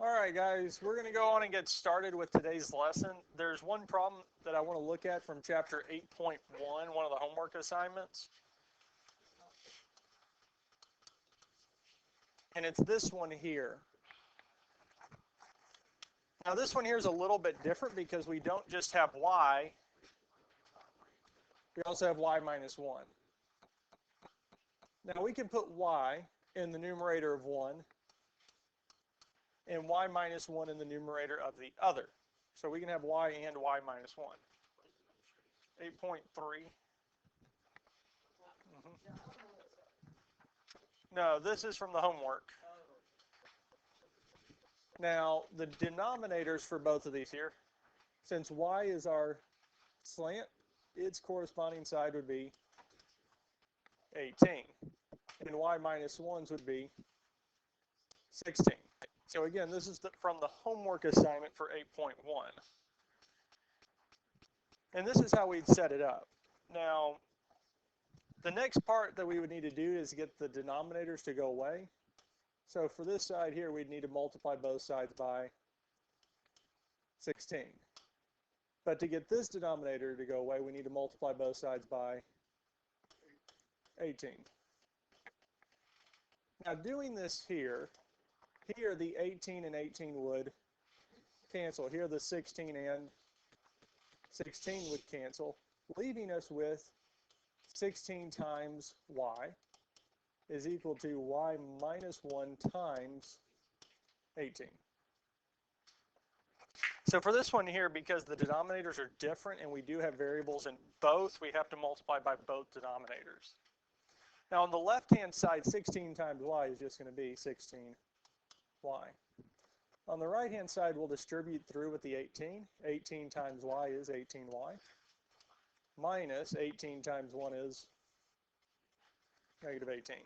All right, guys, we're going to go on and get started with today's lesson. There's one problem that I want to look at from chapter 8.1, one of the homework assignments. And it's this one here. Now, this one here is a little bit different because we don't just have y, we also have y minus 1. Now, we can put y in the numerator of 1 and y minus 1 in the numerator of the other. So we can have y and y minus 1. 8.3. No, this is from the homework. Now, the denominators for both of these here, since y is our slant, its corresponding side would be 18. And y minus 1's would be 16. So again, this is from the homework assignment for 8.1. And this is how we'd set it up. Now, the next part that we would need to do is get the denominators to go away. So for this side here, we'd need to multiply both sides by 16. But to get this denominator to go away, we need to multiply both sides by 18. Now doing this here the 18 and 18 would cancel. Here the 16 and 16 would cancel, leaving us with 16 times y is equal to y minus 1 times 18. So for this one here, because the denominators are different and we do have variables in both, we have to multiply by both denominators. Now on the left-hand side, 16 times y is just going to be 16y. On the right-hand side, we'll distribute through with the 18. 18 times y is 18y. Minus 18 times 1 is negative 18.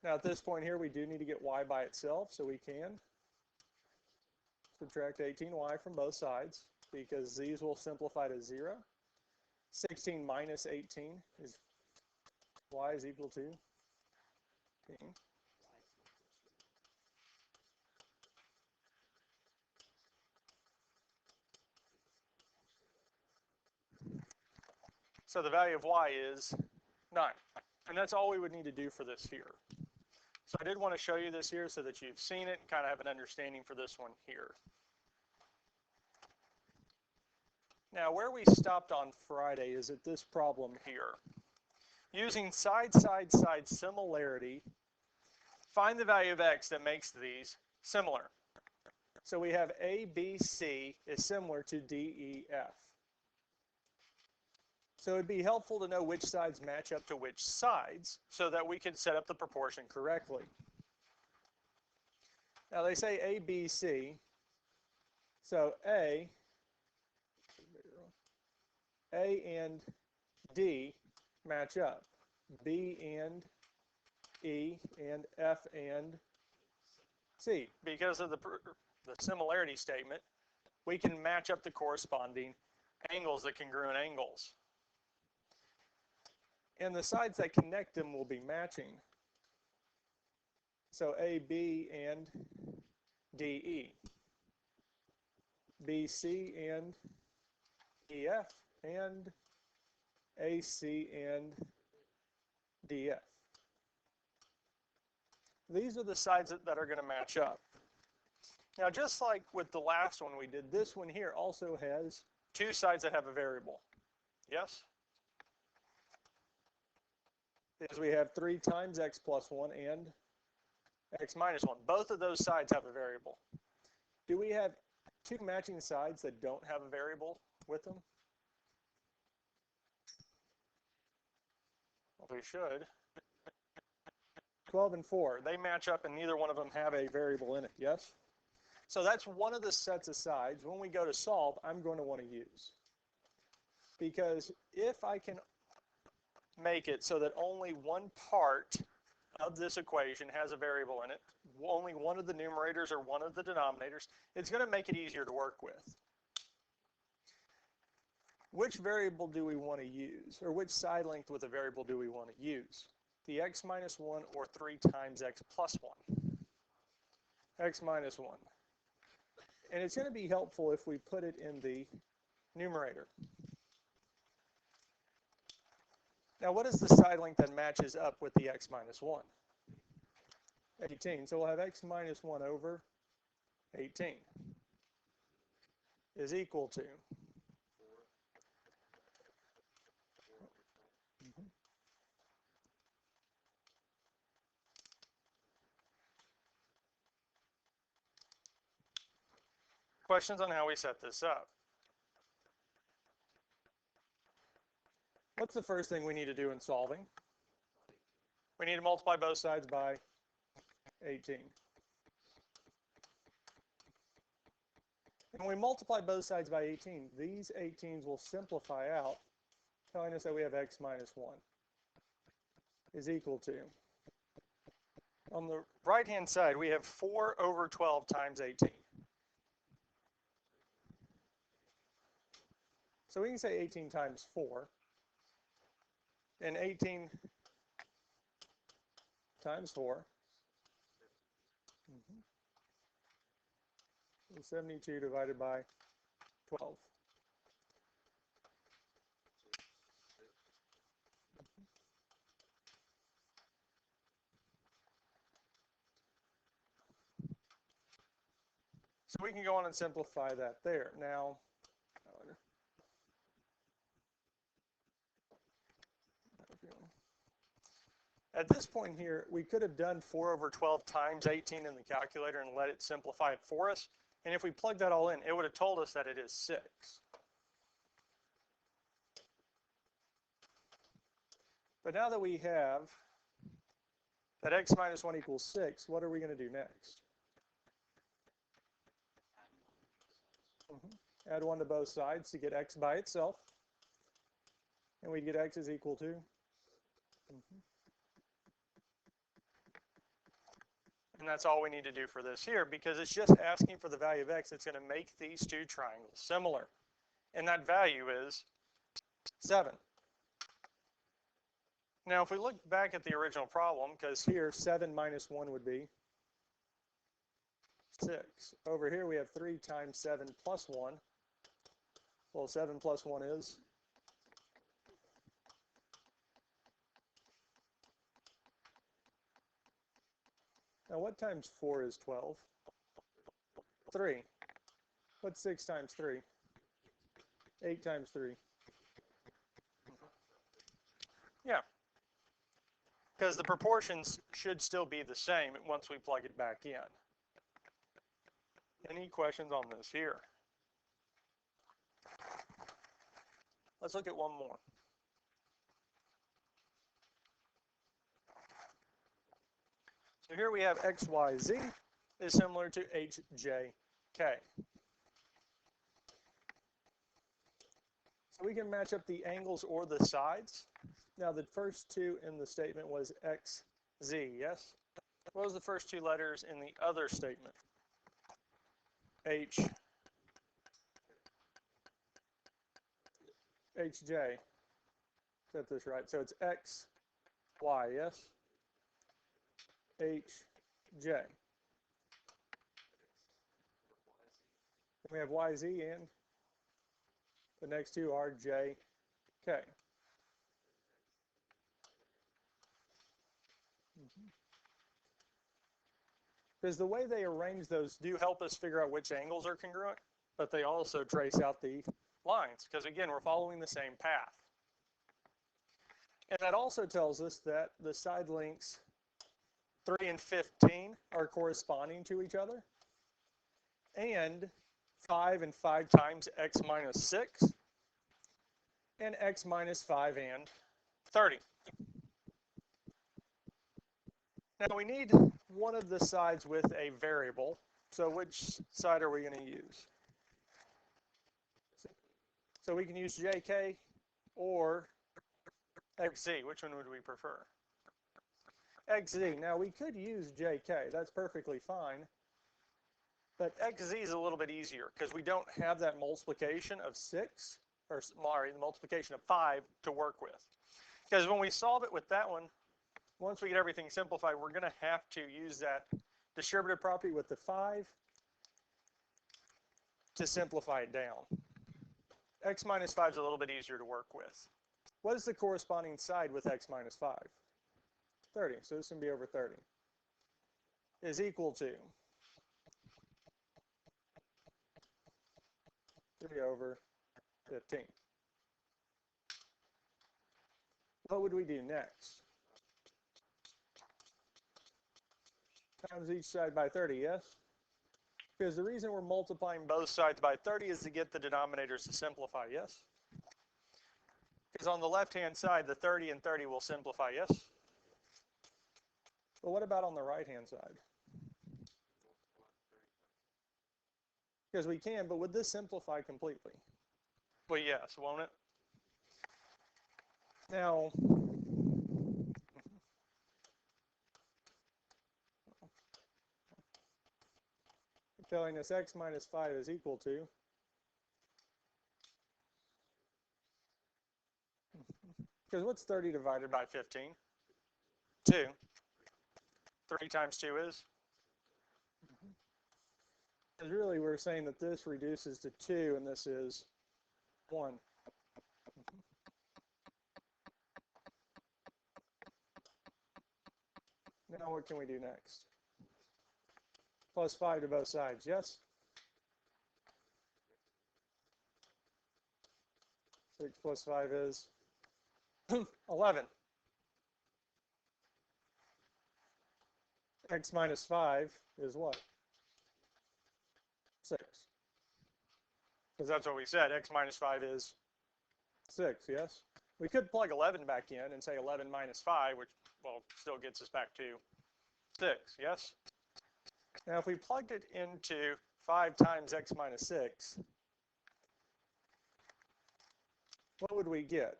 Now at this point here, we do need to get y by itself, so we can subtract 18y from both sides, because these will simplify to 0. 16 minus 18 is y is equal to 18. So the value of y is 9. And that's all we would need to do for this here. So I did want to show you this here so that you've seen it and kind of have an understanding for this one here. Now where we stopped on Friday is at this problem here. Using side similarity, find the value of x that makes these similar. So we have ABC is similar to DEF. So it'd be helpful to know which sides match up to which sides so that we can set up the proportion correctly. Now they say ABC, so A and D match up. B and E and F and C. Because of the similarity statement, we can match up the corresponding angles, the congruent angles. And the sides that connect them will be matching. So AB and DE. BC and EF and AC and DF. These are the sides that are going to match up. Now, just like with the last one we did, this one here also has two sides that have a variable. Yes? Because we have 3 times x plus 1 and x minus 1. Both of those sides have a variable. Do we have two matching sides that don't have a variable with them? Well, we should. 12 and 4, they match up and neither one of them have a variable in it, yes? So that's one of the sets of sides when we go to solve I'm going to want to use. Because if I can make it so that only one part of this equation has a variable in it, only one of the numerators or one of the denominators, it's going to make it easier to work with. Which variable do we want to use, or which side length with a variable do we want to use? The x minus 1 or 3 times x plus 1? x minus 1. And it's going to be helpful if we put it in the numerator. Now, what is the side length that matches up with the x minus 1? 18. So we'll have x minus 1 over 18 is equal to questions on how we set this up. What's the first thing we need to do in solving? We need to multiply both sides by 18. And when we multiply both sides by 18, these 18s will simplify out, telling us that we have x minus 1 is equal to, on the right-hand side, we have 4 over 12 times 18. So we can say 18 times 4, and 18 times 4 is 72 divided by 12. So we can go on and simplify that there. Now, at this point here, we could have done 4 over 12 times 18 in the calculator and let it simplify it for us. And if we plug that all in, it would have told us that it is 6. But now that we have that x minus 1 equals 6, what are we going to do next? Add 1 to both sides to get x by itself. And we get x is equal to and that's all we need to do for this here, because it's just asking for the value of x. It's going to make these two triangles similar. And that value is 7. Now, if we look back at the original problem, because here 7 minus 1 would be 6. Over here we have 3 times 7 plus 1. Well, 7 plus 1 is 'Now what times 4 is 12? 3. What's 6 times 3? 8 times 3. Yeah. Because the proportions should still be the same once we plug it back in. Any questions on this here? Let's look at one more. So here we have x, y, z is similar to h, j, k. So we can match up the angles or the sides. Now the first two in the statement was x, z, yes? What was the first two letters in the other statement? H, hj. Get this right. So it's x, y, yes? H, J. We have Y, Z, and the next two are J, K. Because the way they arrange those do help us figure out which angles are congruent, but they also trace out the lines, because again, we're following the same path. And that also tells us that the side lengths 3 and 15 are corresponding to each other, and 5 and 5 times x minus 6, and x minus 5 and 30. Now we need one of the sides with a variable, so which side are we going to use? So we can use jk or xz. Which one would we prefer? xz. Now we could use jk, that's perfectly fine, but xz is a little bit easier because we don't have that multiplication of 6, or sorry, the multiplication of 5 to work with. Because when we solve it with that one, once we get everything simplified, we're going to have to use that distributive property with the 5 to simplify it down. X minus 5 is a little bit easier to work with. What is the corresponding side with x minus 5? 30, so this can be over 30. Is equal to 3 over 15. What would we do next? Times each side by 30, yes? Because the reason we're multiplying both sides by 30 is to get the denominators to simplify, yes? Because on the left-hand side, the 30 and 30 will simplify, yes? But what about on the right-hand side? Because we can, but would this simplify completely? Well, yes, won't it? Now, telling us x minus 5 is equal to because what's 30 divided by 15? 2. 3 times 2 is? Because really we're saying that this reduces to 2 and this is 1. Now what can we do next? Plus 5 to both sides, yes? 6 plus 5 is 11. X minus 5 is what? 6. Because that's what we said. X minus 5 is 6, yes? We could plug 11 back in and say 11 minus 5, which, well, still gets us back to 6, yes? Now, if we plugged it into 5 times x minus 6, what would we get?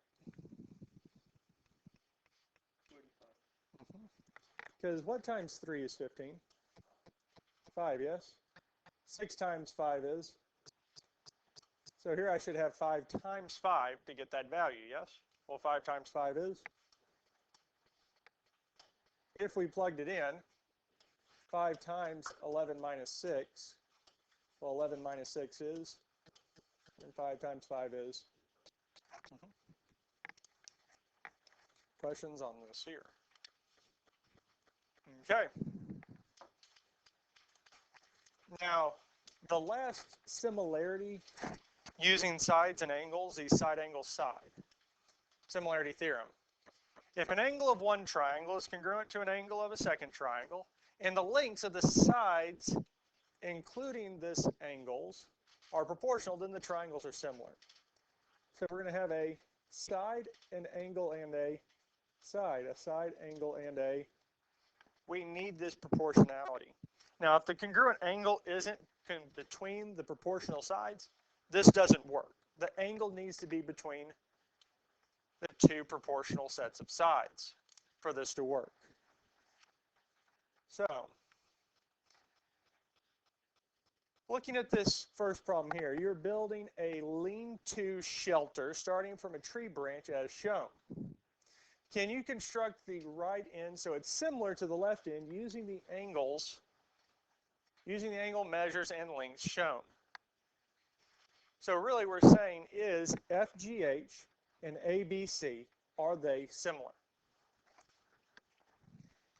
Because what times 3 is 15? 5, yes? 6 times 5 is? So here I should have 5 times 5 to get that value, yes? Well, 5 times 5 is? If we plugged it in, 5 times 11 minus 6, well, 11 minus 6 is? And 5 times 5 is? Questions on this here? Okay. Now, the last similarity using sides and angles, these side angles side. Similarity theorem. If an angle of one triangle is congruent to an angle of a second triangle, and the lengths of the sides, including this angles, are proportional, then the triangles are similar. So we're going to have a side, an angle, and a side angle, and a. We need this proportionality. Now, if the congruent angle isn't between the proportional sides, this doesn't work. The angle needs to be between the two proportional sets of sides for this to work. So, looking at this first problem here, you're building a lean-to shelter starting from a tree branch as shown. Can you construct the right end so it's similar to the left end using the angles, using the angle measures and lengths shown? So really we're saying is FGH and ABC, are they similar?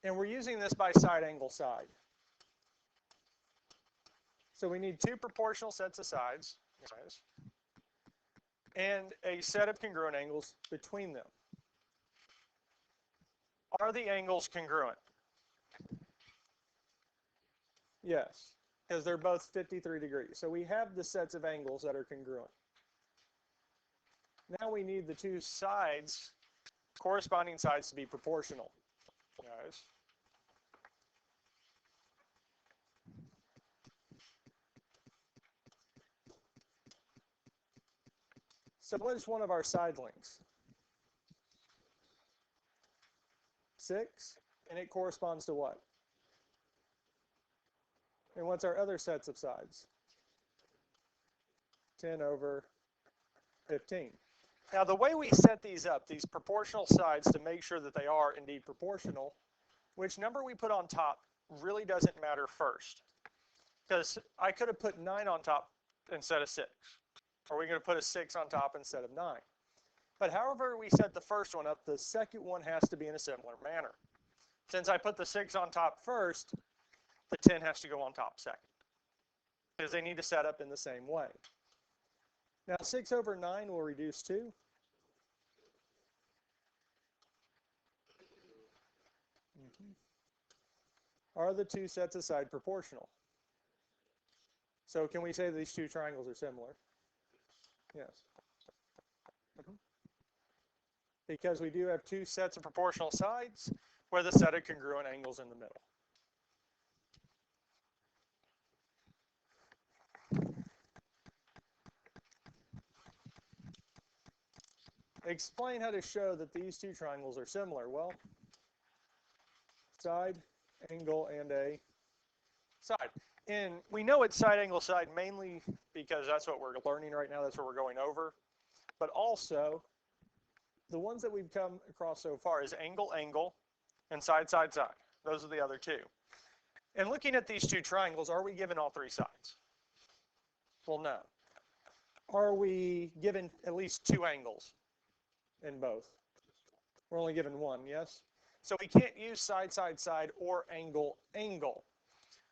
And we're using this by side angle side. So we need two proportional sets of sides and a set of congruent angles between them. Are the angles congruent? Yes, because they're both 53 degrees. So we have the sets of angles that are congruent. Now we need the two sides, corresponding sides, to be proportional, guys. So what is one of our side lengths? 6, and it corresponds to what? And what's our other sets of sides? 10 over 15. Now the way we set these up, these proportional sides, to make sure that they are indeed proportional, which number we put on top really doesn't matter first, because I could have put 9 on top instead of 6, or we could have put a 6 on top instead of 9. But however we set the first one up, the second one has to be in a similar manner. Since I put the 6 on top first, the 10 has to go on top second, because they need to set up in the same way. Now 6 over 9 will reduce to Are the two sets aside proportional? So can we say these two triangles are similar? Yes. Because we do have two sets of proportional sides with a set of congruent angles in the middle. Explain how to show that these two triangles are similar. Well, side, angle, and a side. And we know it's side, angle, side mainly because that's what we're learning right now. That's what we're going over. But also, the ones that we've come across so far is angle, angle, and side, side, side. Those are the other two. And looking at these two triangles, are we given all three sides? Well, no. Are we given at least two angles in both? We're only given one, yes? So we can't use side, side, side, or angle, angle.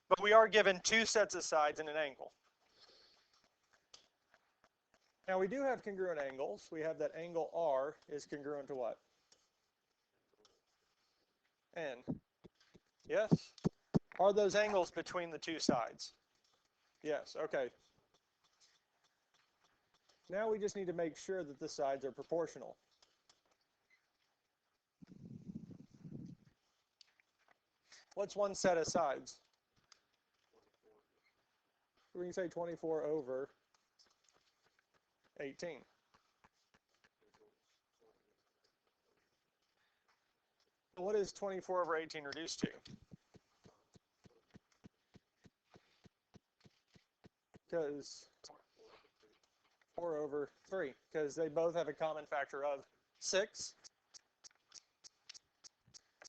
But we are given two sets of sides and an angle. Now we do have congruent angles. We have that angle R is congruent to what? N. Yes? Are those angles between the two sides? Yes, okay. Now we just need to make sure that the sides are proportional. What's one set of sides? We can say 24 over 18. What is 24 over 18 reduced to? Because 4 over 3, because they both have a common factor of 6.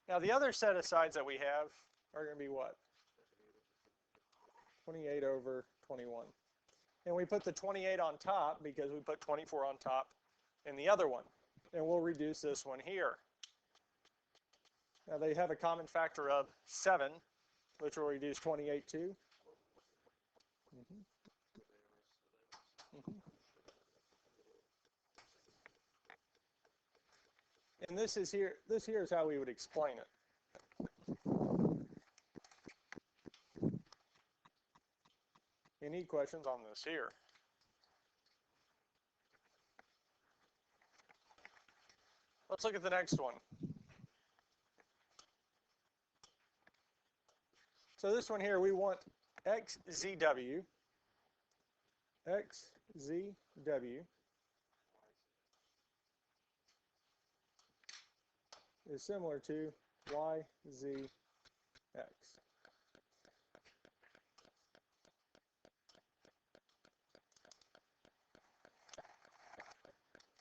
Now the other set of sides that we have are going to be what? 28 over 21. And we put the 28 on top because we put 24 on top in the other one. And we'll reduce this one here. Now they have a common factor of 7, which will reduce 28 to. And this here is how we would explain it. Any questions on this here? Let's look at the next one. So this one here, we want XZW is similar to YZX.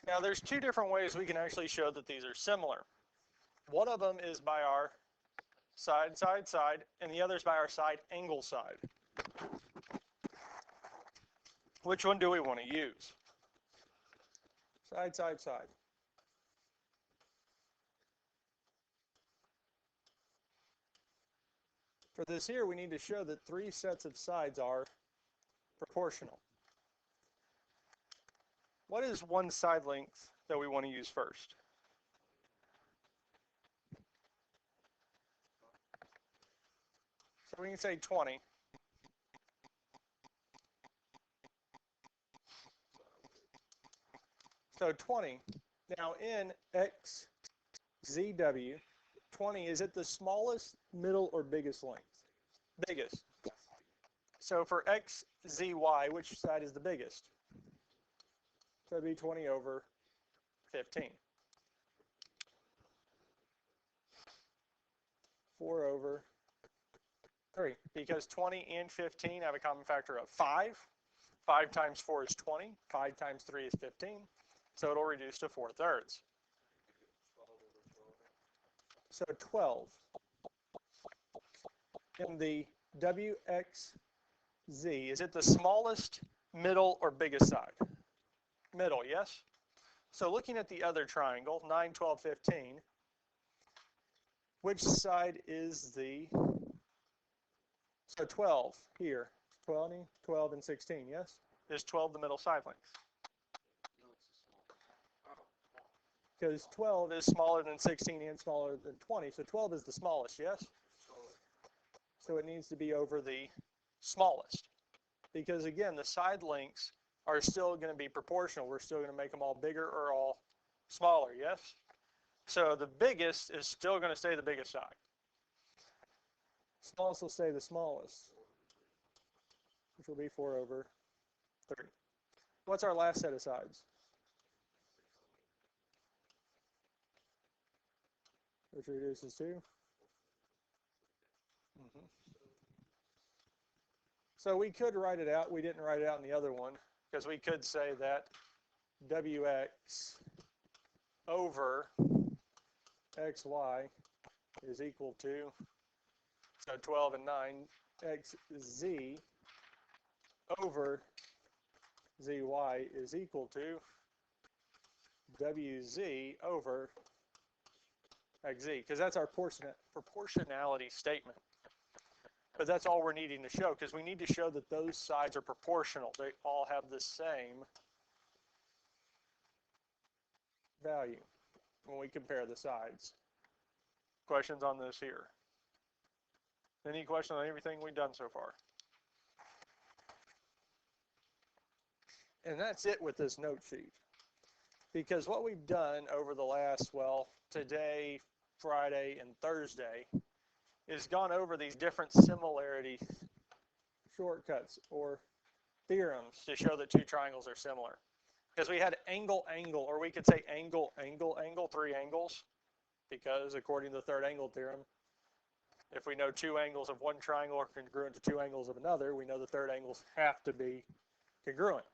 Now there's two different ways we can actually show that these are similar. One of them is by our side, side, side, and the other is by our side, angle, side. Which one do we want to use? Side, side, side. For this here, we need to show that three sets of sides are proportional. What is one side length that we want to use first? So we can say 20. So 20. Now in XZW, 20, is it the smallest, middle, or biggest length? Biggest. So for XZY, which side is the biggest? So it'd be 20 over 15. 4 over 3, because 20 and 15 have a common factor of 5. 5 times 4 is 20. 5 times 3 is 15. So it'll reduce to 4/3. So 12. in the WXZ, is it the smallest, middle, or biggest side? Middle, yes? So looking at the other triangle, 9, 12, 15, which side is the, so 12 here, 20, 12, and 16, yes? Is 12 the middle side length? Because 12 is smaller than 16 and smaller than 20, so 12 is the smallest, yes? So it needs to be over the smallest. Because again, the side lengths are still going to be proportional. We're still going to make them all bigger or all smaller, yes? So the biggest is still going to stay the biggest side. Smallest will stay the smallest, which will be 4 over 30. What's our last set of sides? Which reduces to? So we could write it out. We didn't write it out in the other one because we could say that WX over XY is equal to, so 12 and 9, XZ over ZY is equal to WZ over XZ, because that's our proportionality statement. But that's all we're needing to show, because we need to show that those sides are proportional. They all have the same value when we compare the sides. Questions on this here? Any questions on everything we've done so far? And that's it with this note sheet. Because what we've done over the last, well, today, Friday, and Thursday is gone over these different similarity shortcuts or theorems to show that two triangles are similar. Because we had angle, angle, or we could say angle, angle, angle, 3 angles. Because according to the third angle theorem, if we know 2 angles of one triangle are congruent to 2 angles of another, we know the third angles have to be congruent.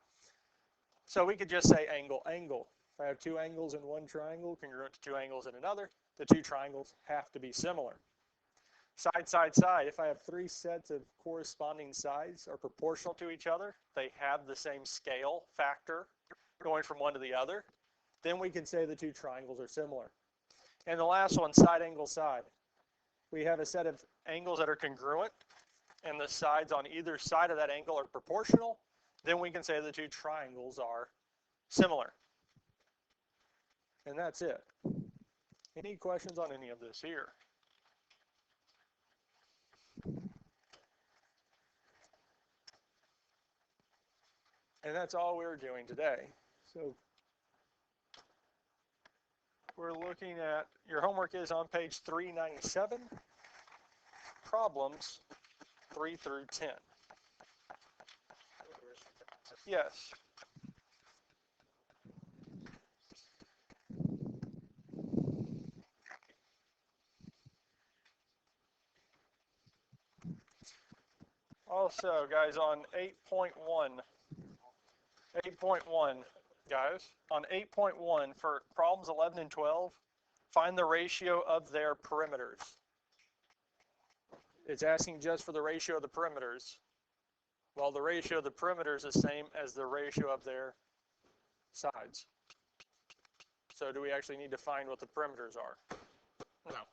So we could just say angle, angle. If I have 2 angles in one triangle congruent to 2 angles in another, the 2 triangles have to be similar. Side, side, side. If I have 3 sets of corresponding sides are proportional to each other, they have the same scale factor going from one to the other, then we can say the 2 triangles are similar. And the last one, side, angle, side. We have a set of angles that are congruent, and the sides on either side of that angle are proportional, then we can say the 2 triangles are similar. And that's it. Any questions on any of this here? And that's all we're doing today. So we're looking at, your homework is on page 397, problems 3 through 10. Yes. Also, guys, on 8.1, guys, on 8.1 for problems 11 and 12, find the ratio of their perimeters. It's asking just for the ratio of the perimeters. Well, the ratio of the perimeters is the same as the ratio of their sides. So do we actually need to find what the perimeters are? No.